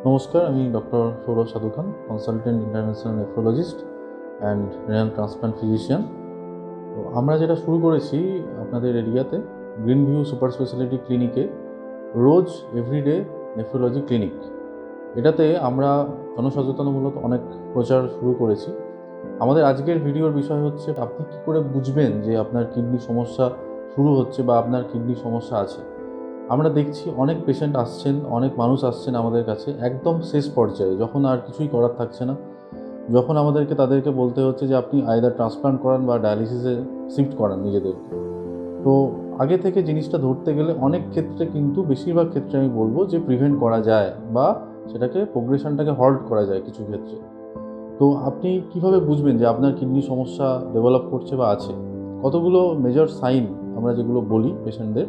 নমস্কার, আমি doctor Sourav Sadhu Khan, consultant international nephrologist and renal transplant physician. তো আমরা যেটা শুরু করেছি আপনাদের এরিয়াতে গ্রিন ভিউ সুপার স্পেশালিটি ক্লিনিকে রোজ এভরিডে নেফ্রোলজি ক্লিনিক, এটাতে আমরা জনসচেতনমূলক অনেক প্রচার শুরু করেছি। আমাদের আজকের ভিডিওর বিষয় হচ্ছে আপনি কী করে বুঝবেন যে আপনার কিডনি সমস্যা শুরু হচ্ছে বা আপনার কিডনি সমস্যা আছে। আমরা দেখছি অনেক পেশেন্ট আসছেন, অনেক মানুষ আসছেন আমাদের কাছে একদম শেষ পর্যায়ে, যখন আর কিছুই করার থাকছে না, যখন আমাদেরকে তাদেরকে বলতে হচ্ছে যে আপনি আইদার ট্রান্সপ্লান্ট করান বা ডায়ালিসিসে শিফট করান নিজেদেরকে। তো আগে থেকে জিনিসটা ধরতে গেলে অনেক ক্ষেত্রে, কিন্তু বেশিরভাগ ক্ষেত্রে আমি বলবো যে প্রিভেন্ট করা যায় বা সেটাকে প্রোগ্রেশনটাকে হল্ট করা যায় কিছু ক্ষেত্রে। তো আপনি কিভাবে বুঝবেন যে আপনার কিডনি সমস্যা ডেভেলপ করছে বা আছে? কতগুলো মেজর সাইন আমরা যেগুলো বলি পেশেন্টদের,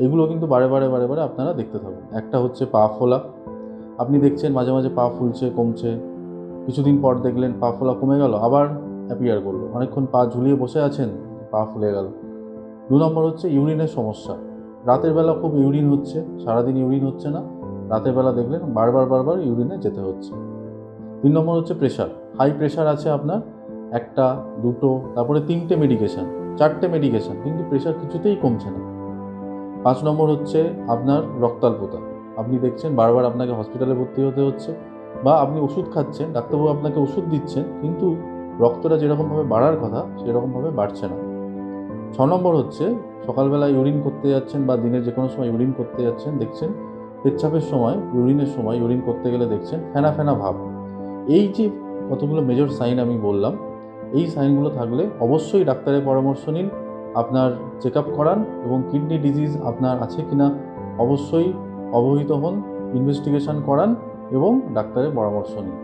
এগুলো কিন্তু বারে বারে আপনারা দেখতে থাকুন। একটা হচ্ছে পা ফোলা। আপনি দেখছেন মাঝে মাঝে পা ফুলছে, কমছে। কিছুদিন পর দেখলেন পা ফোলা কমে গেল, আবার অ্যাপিয়ার করলো। অনেকক্ষণ পা ঝুলিয়ে বসে আছেন, পা ফুলে গেল। 2 নম্বর হচ্ছে ইউরিনের সমস্যা। রাতের বেলা খুব ইউরিন হচ্ছে, সারাদিন ইউরিন হচ্ছে না, রাতের বেলা দেখলেন বারবার ইউরিনে যেতে হচ্ছে। 3 নম্বর হচ্ছে প্রেশার। হাই প্রেশার আছে আপনার, 1টা 2টো, তারপরে 3টে মেডিকেশান, 4টে মেডিকেশান, কিন্তু প্রেশার কিছুতেই কমছে না। 5 নম্বর হচ্ছে আপনার রক্তাল্পতা। আপনি দেখছেন বারবার আপনাকে হসপিটালে ভর্তি হতে হচ্ছে, বা আপনি ওষুধ খাচ্ছেন, ডাক্তারবাবু আপনাকে ওষুধ দিচ্ছেন, কিন্তু রক্তটা যেরকমভাবে বাড়ার কথা সেরকমভাবে বাড়ছে না। 6 নম্বর হচ্ছে সকালবেলা ইউরিন করতে যাচ্ছেন বা দিনের যে কোনো সময় ইউরিন করতে যাচ্ছেন, দেখছেন পেচ্ছাপের সময়, ইউরিনের সময় ইউরিন করতে গেলে দেখছেন ফেনা ফেনা ভাব। এই যে কতগুলো মেজর সাইন আমি বললাম, এই সাইনগুলো থাকলে অবশ্যই ডাক্তারের পরামর্শ নিন, আপনার চেক আপ করান এবং কিডনি ডিজিজ আপনার আছে কি না অবশ্যই অবহিত হন, ইনভেস্টিগেশন করান এবং ডাক্তারের পরামর্শ নিন।